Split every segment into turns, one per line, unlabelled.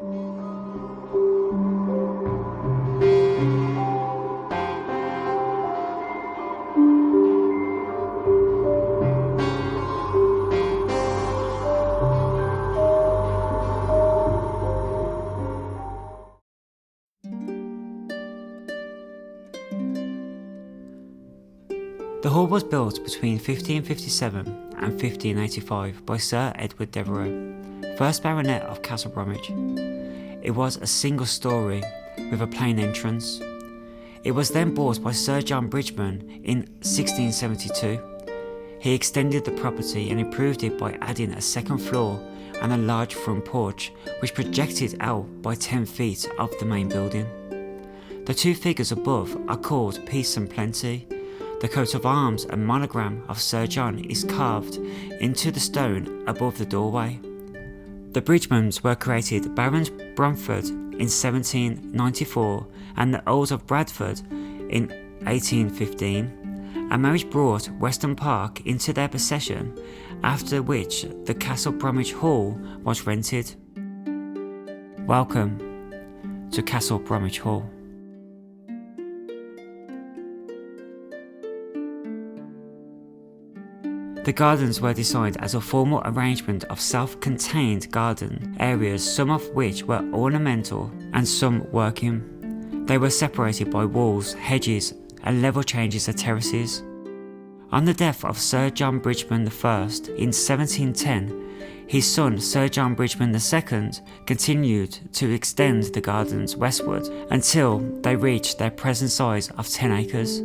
The hall was built between 1557 and 1585 by Sir Edward Devereux, 1st Baronet of Castle Bromwich. It was a single storey with a plain entrance. It was then bought by Sir John Bridgman in 1672. He extended the property and improved it by adding a second floor and a large front porch which projected out by 10 feet of the main building. The two figures above are called Peace and Plenty. The coat of arms and monogram of Sir John is carved into the stone above the doorway. The Bridgmans were created Barons Bromford in 1794 and the Earls of Bradford in 1815. A marriage brought Weston Park into their possession, after which the Castle Bromwich Hall was rented. Welcome to Castle Bromwich Hall. The gardens were designed as a formal arrangement of self-contained garden areas, some of which were ornamental and some working. They were separated by walls, hedges and level changes of terraces. On the death of Sir John Bridgman I in 1710, his son Sir John Bridgman II continued to extend the gardens westward until they reached their present size of 10 acres.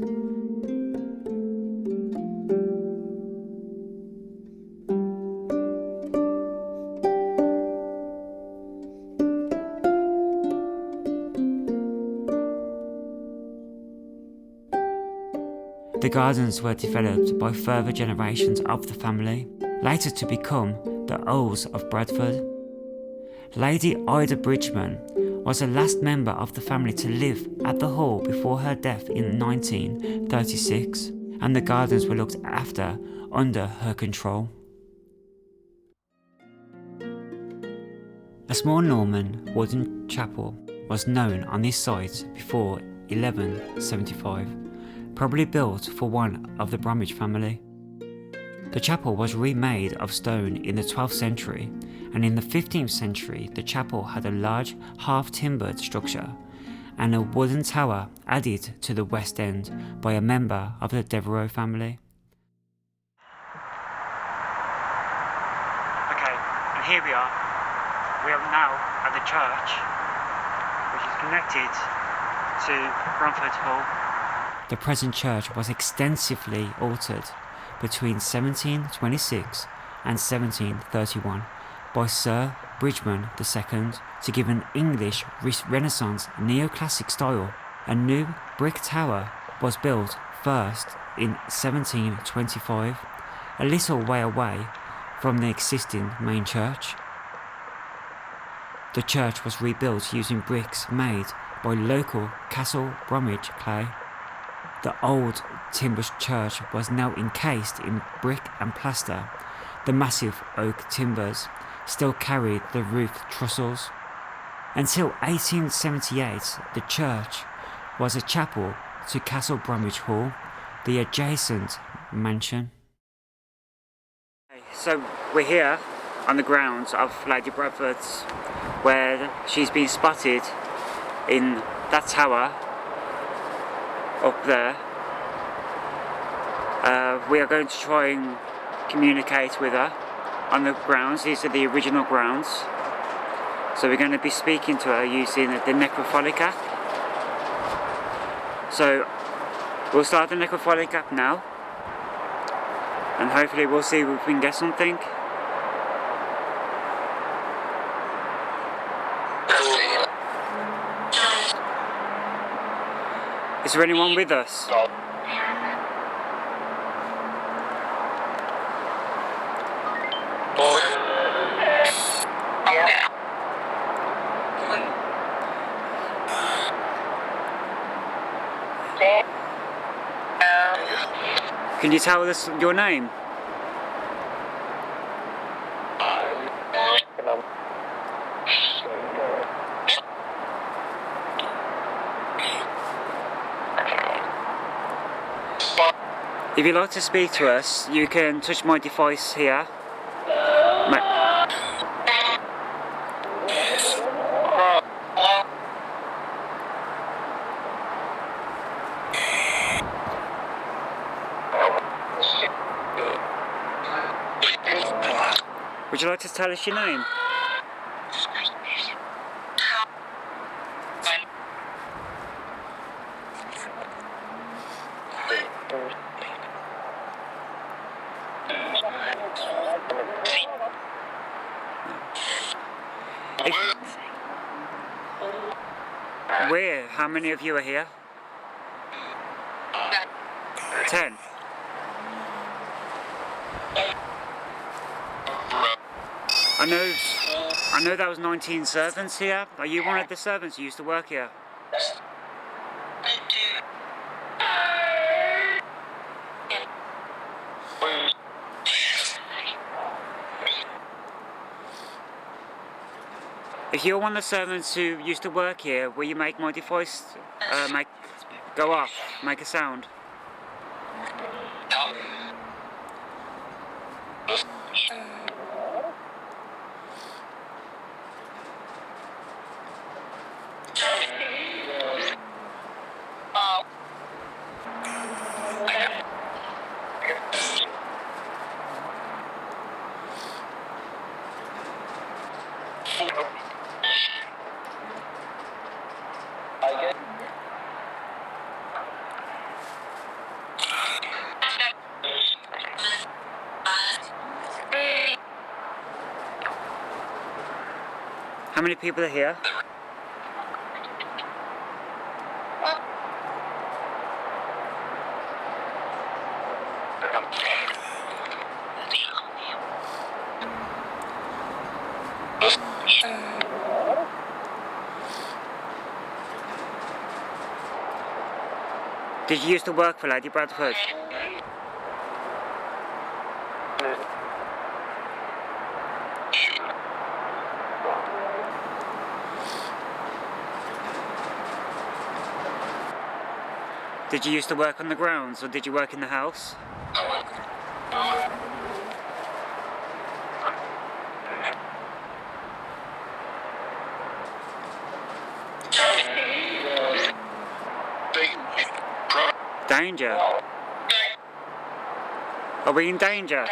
The gardens were developed by further generations of the family, later to become the Earls of Bradford. Lady Ida Bridgman was the last member of the family to live at the hall before her death in 1936, and the gardens were looked after under her control. A small Norman wooden chapel was known on this site before 1175. Probably built for one of the Bromwich family. The chapel was remade of stone in the 12th century, and in the 15th century the chapel had a large half-timbered structure and a wooden tower added to the west end by a member of the Devereux family. Okay, and here we are. We are now at the church, which is connected to Bromford Hall. The present church was extensively altered between 1726 and 1731 by Sir Bridgman II to give an English Renaissance neoclassic style. A new brick tower was built first in 1725, a little way away from the existing main church. The church was rebuilt using bricks made by local Castle Bromwich clay. The old timber church was now encased in brick and plaster. The massive oak timbers still carried the roof trestles. Until 1878, the church was a chapel to Castle Bromwich Hall, the adjacent mansion. So we're here on the grounds of Lady Bradford's, where she's been spotted in that tower up there. We are going to try and communicate with her on the grounds. These are the original grounds. So we're going to be speaking to her using the necrophilic app. So we'll start the necrophilic app now, and hopefully we'll see if we can get something. Is there anyone with us? Can you tell us your name? If you'd like to speak to us, you can touch my device here. Would you like to tell us your name? Where? How many of you are here? 10. I know that was 19 servants here. Are you one of the servants who used to work here? If you're one of the servants who used to work here, will you make my device go off, make a sound? How many people are here? Did you used to work for Lady Bradford? Did you used to work on the grounds, or did you work in the house? Danger? Are we in danger?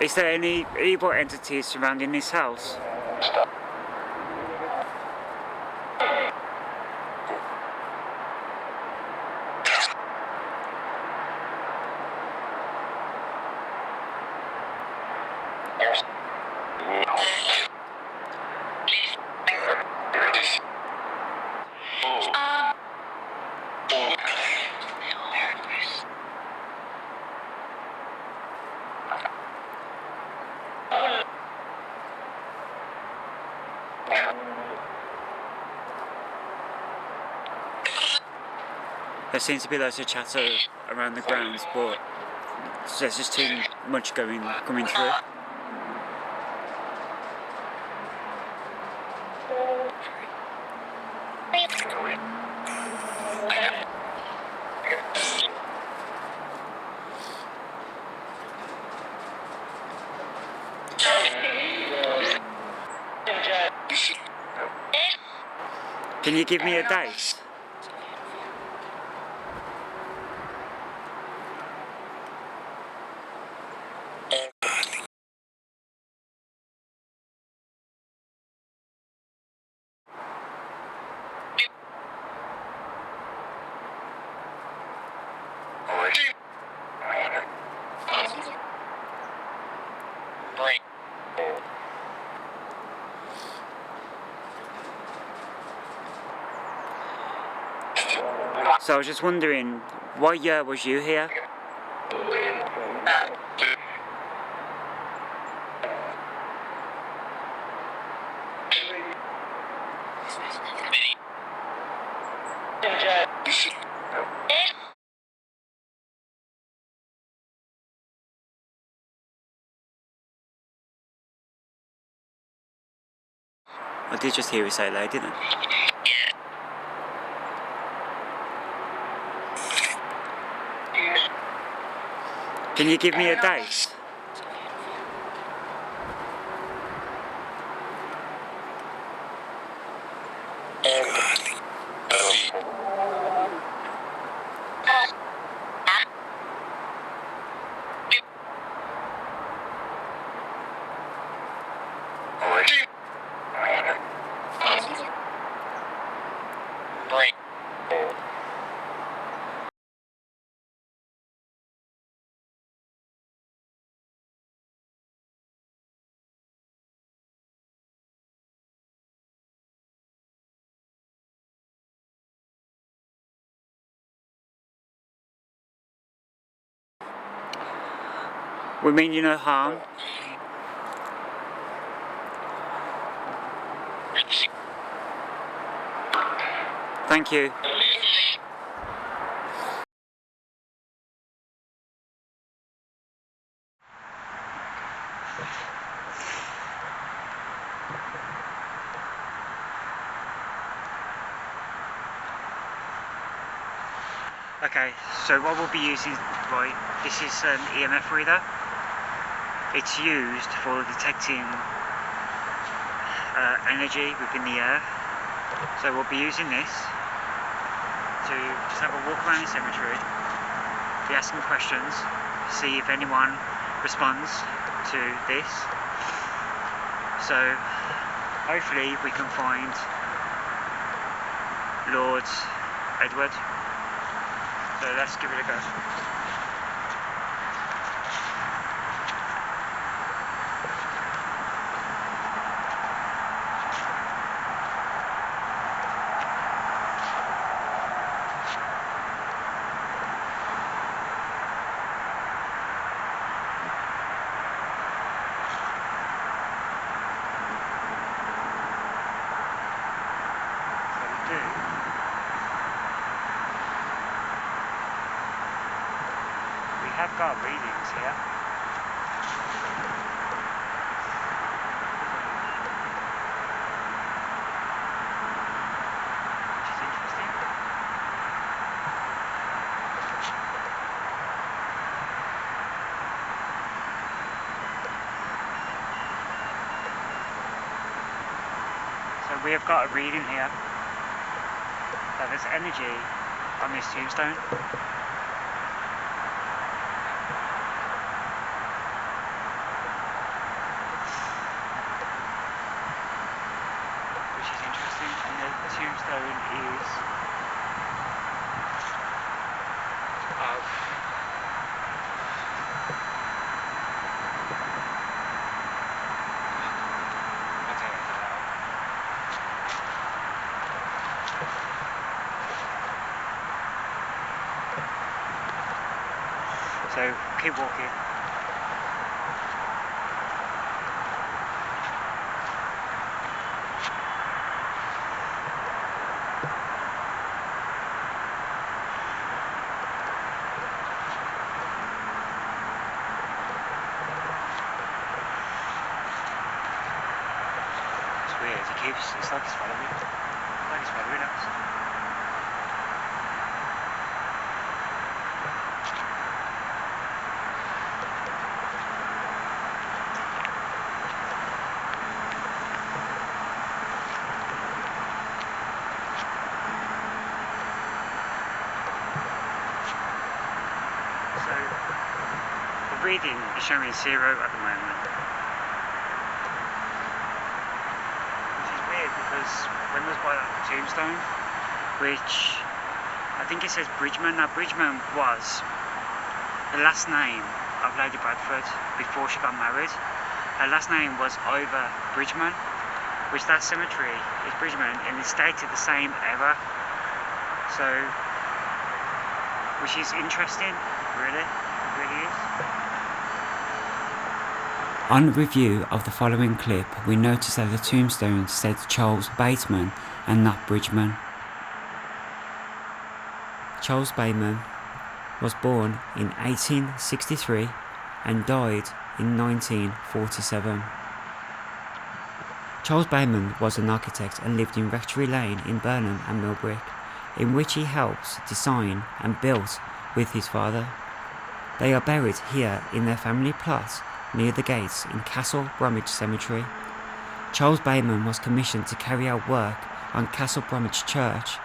Is there any evil entities surrounding this house? There seems to be loads of chatter around the grounds, but there's just too much coming through. Can you give me a date? So I was just wondering, what year was you here? I did just hear you say lady, didn't I? Can you give me a date? We mean you no harm. Thank you. Okay, so what we'll be using, right, this is an EMF reader. It's used for detecting energy within the air. So we'll be using this to just have a walk around the cemetery, be asking questions, see if anyone responds to this. So hopefully we can find Lord Edward. So let's give it a go. We have got readings here. Which is interesting. So we have got a reading here that there's energy on this tombstone. Which is interesting, and the tombstone is of so keep walking. It's weird, it's like he's following me. It's like he's following us. So the reading is showing 0 at the moment, which is weird because when I was by that tombstone, which I think it says Bridgman. Now Bridgman was the last name of Lady Bradford before she got married. Her last name was Over Bridgman, which that cemetery is Bridgman, and it's dated the same era. So, which is interesting, really, it really is. On review of the following clip, we noticed that the tombstone said Charles Bateman and not Bridgman. Charles Bateman was born in 1863 and died in 1947. Charles Bayman was an architect and lived in Rectory Lane in Burnham and Millbrick, in which he helped design and built with his father. They are buried here in their family plot near the gates in Castle Bromwich Cemetery. Charles Bayman was commissioned to carry out work on Castle Bromwich Church.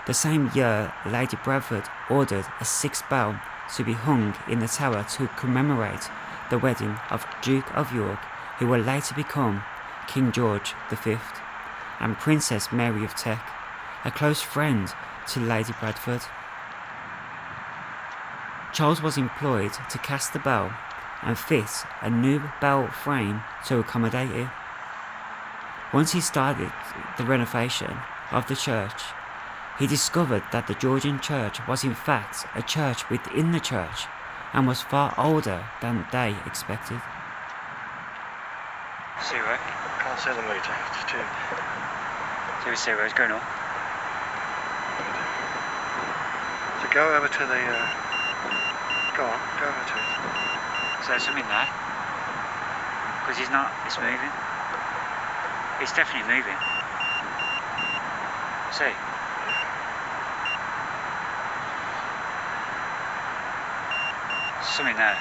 The same year, Lady Bradford ordered a 6 bell to be hung in the tower to commemorate the wedding of Duke of York, who would later become King George V, and Princess Mary of Teck, a close friend to Lady Bradford. Charles was employed to cast the bell and fit a new bell frame to accommodate it. Once he started the renovation of the church, he discovered that the Georgian church was in fact a church within the church and was far older than they expected.
Zero.
Can't see the meter, it's too...
There is zeros going on.
So go over to the... Go on, go over to it.
So there's something there. Because it's moving. It's definitely moving. See? Something there.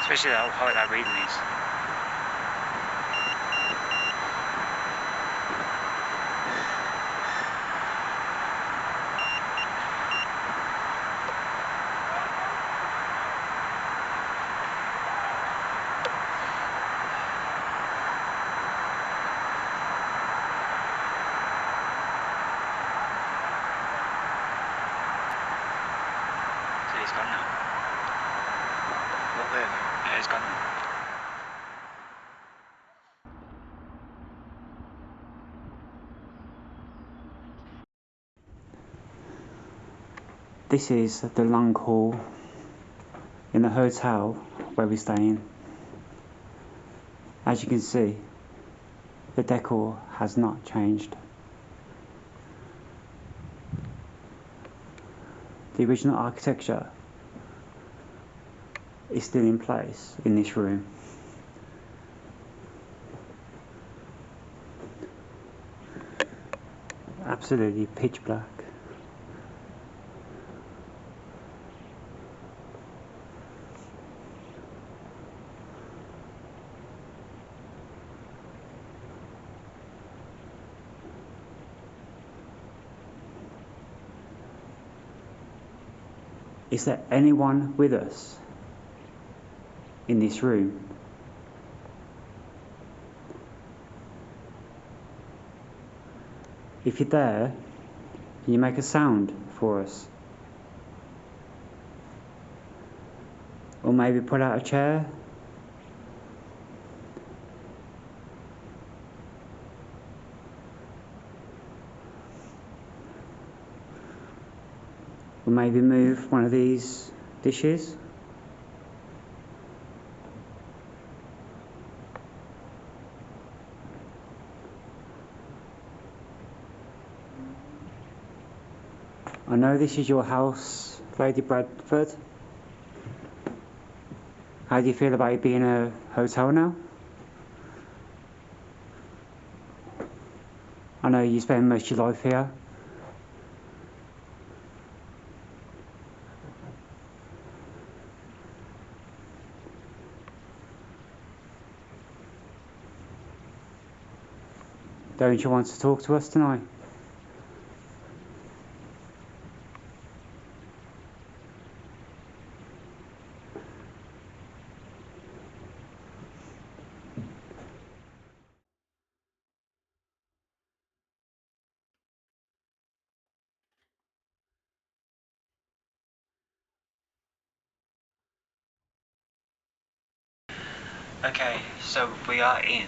Especially how high that reading is. It's gone now.
Not there now.
Yeah, it's gone now.
This is the long hall in the hotel where we're staying. As you can see, the decor has not changed. The original architecture is still in place in this room. Absolutely pitch black. Is there anyone with us in this room? If you're there, can you make a sound for us? Or maybe pull out a chair? Or maybe move one of these dishes? I know this is your house, Lady Bradford. How do you feel about it being a hotel now? I know you spend most of your life here. Don't you want to talk to us tonight?
Okay, so we are in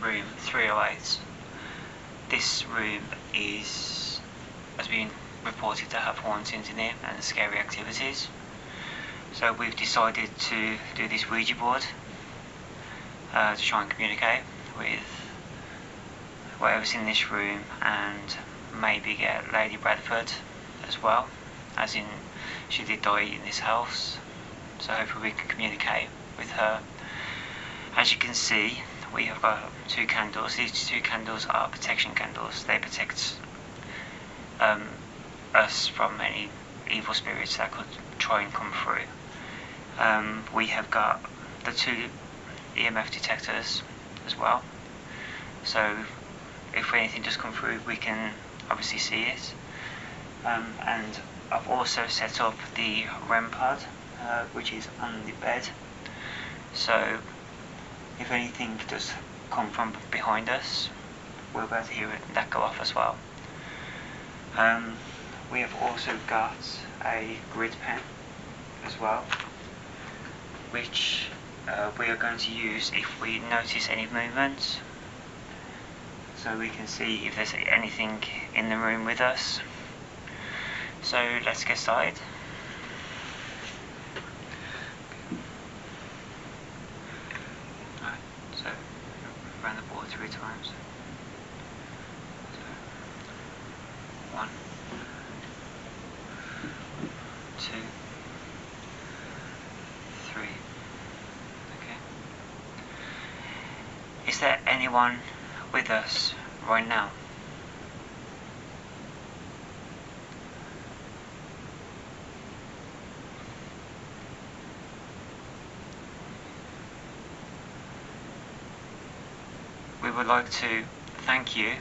room 308. This room has been reported to have hauntings in it and scary activities. So we've decided to do this Ouija board to try and communicate with whatever's in this room and maybe get Lady Bradford as well, as in she did die in this house, so hopefully we can communicate with her As you can see, we have got 2 candles. These 2 candles are protection candles. They protect us from any evil spirits that could try and come through. We have got the 2 EMF detectors as well, so if anything does come through we can obviously see it. And I've also set up the REM pod, which is on the bed, so if anything does come from behind us we'll be able to hear that go off as well. We have also got a grid pen as well, which we are going to use if we notice any movement, so we can see if there's anything in the room with us. So let's get started. Right, so around the board 3 times. So 1, 2, 3. Okay. Is there anyone with us right now? We would like to thank you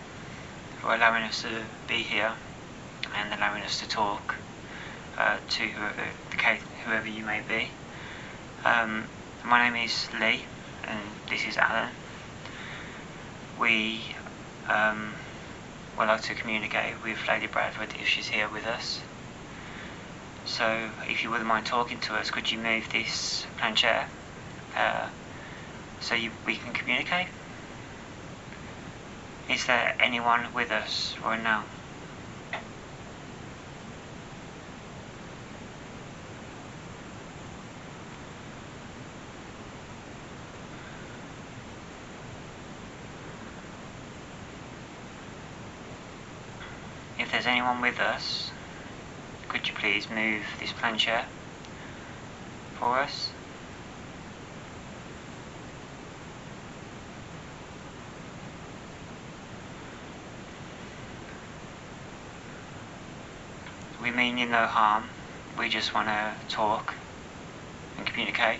for allowing us to be here and allowing us to talk to whoever you may be. My name is Lee and this is Alan. We would like to communicate with Lady Bradford if she's here with us. So if you wouldn't mind talking to us, could you move this planchette so we can communicate? Is there anyone with us right now? If there's anyone with us, could you please move this planchette for us? We mean you no harm, we just want to talk and communicate.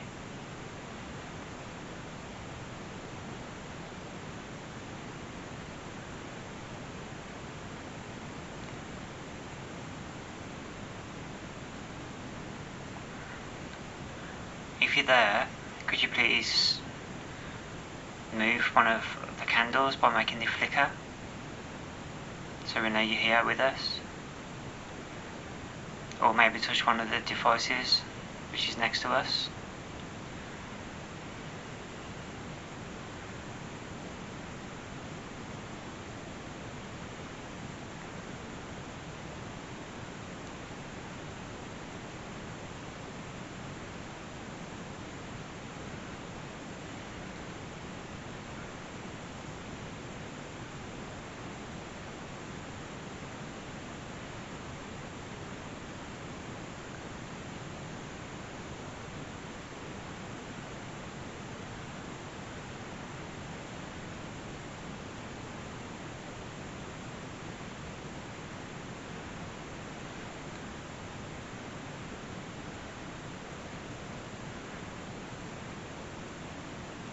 If you're there, could you please move one of the candles by making it flicker, so we know you're here with us? Or maybe touch one of the devices which is next to us.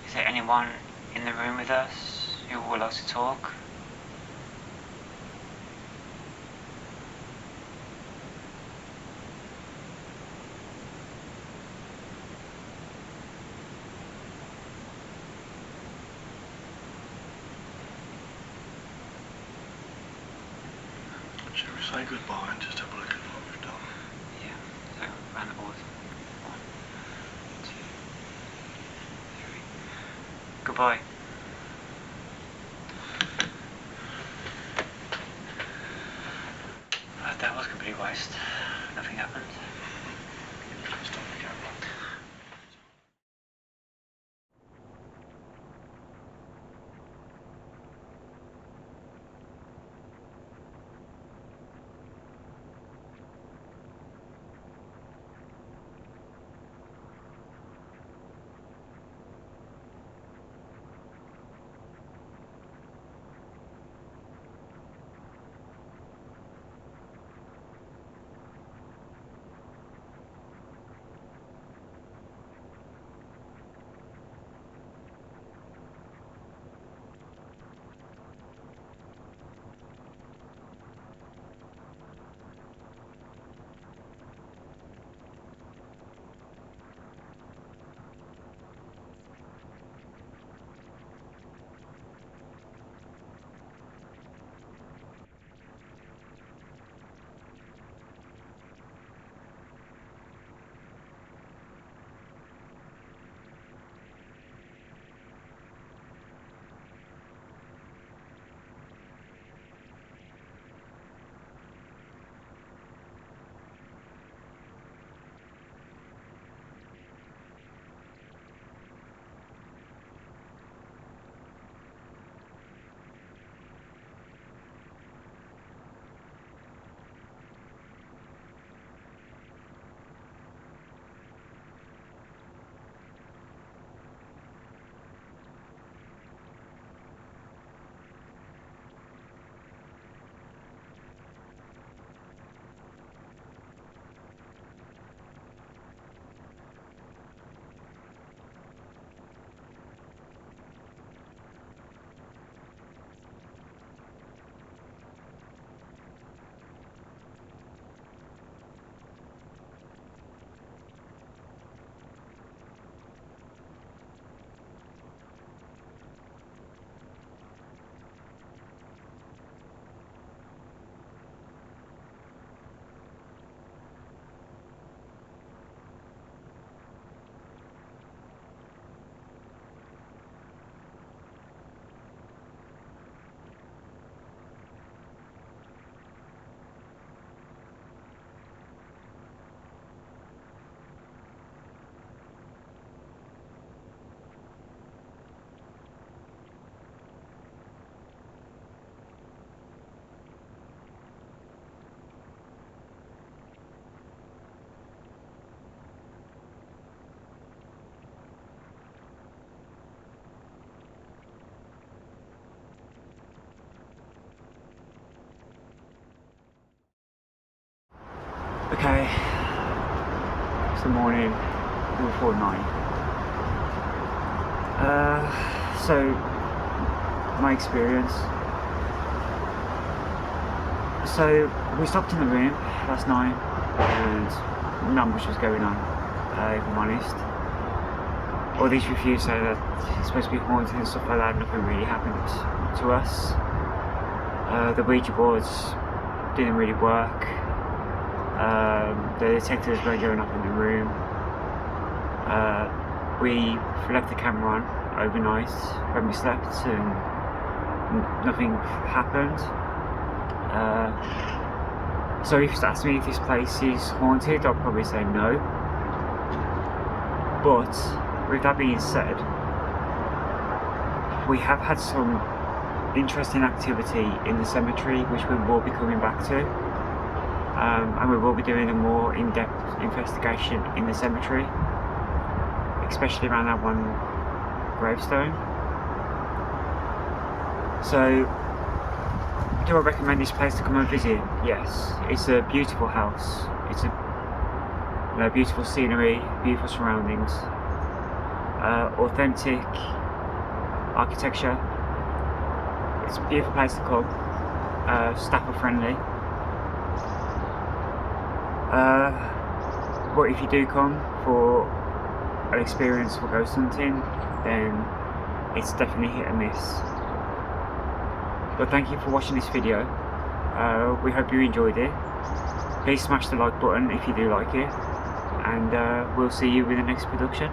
Is there anyone in the room with us who would like to talk?
Shall we say goodbye and just have a look at what we've done?
Yeah, so round the board. 1, 2, 3. Goodbye. That was a complete waste. Nothing happened.
Stop the camera.
Okay, it's the morning before 9. So my experience. So we stopped in the room last night and not much was going on, if I'm honest. All these reviews say that it's supposed to be haunted and stuff like that. Nothing really happened to us. The Ouija boards didn't really work. The detectors weren't going off in the room. We left the camera on overnight when we slept and nothing happened. So if you ask me if this place is haunted, I'll probably say no. But with that being said, we have had some interesting activity in the cemetery which we will be coming back to. And we will be doing a more in-depth investigation in the cemetery, especially around that one gravestone. So, do I recommend this place to come and visit? Yes. It's a beautiful house. It's a beautiful scenery, beautiful surroundings, authentic architecture. It's a beautiful place to come. Staff are friendly. But if you do come for an experience for ghost hunting, then it's definitely hit and miss. But thank you for watching this video. We hope you enjoyed it. Please smash the like button if you do like it, and we'll see you with the next production.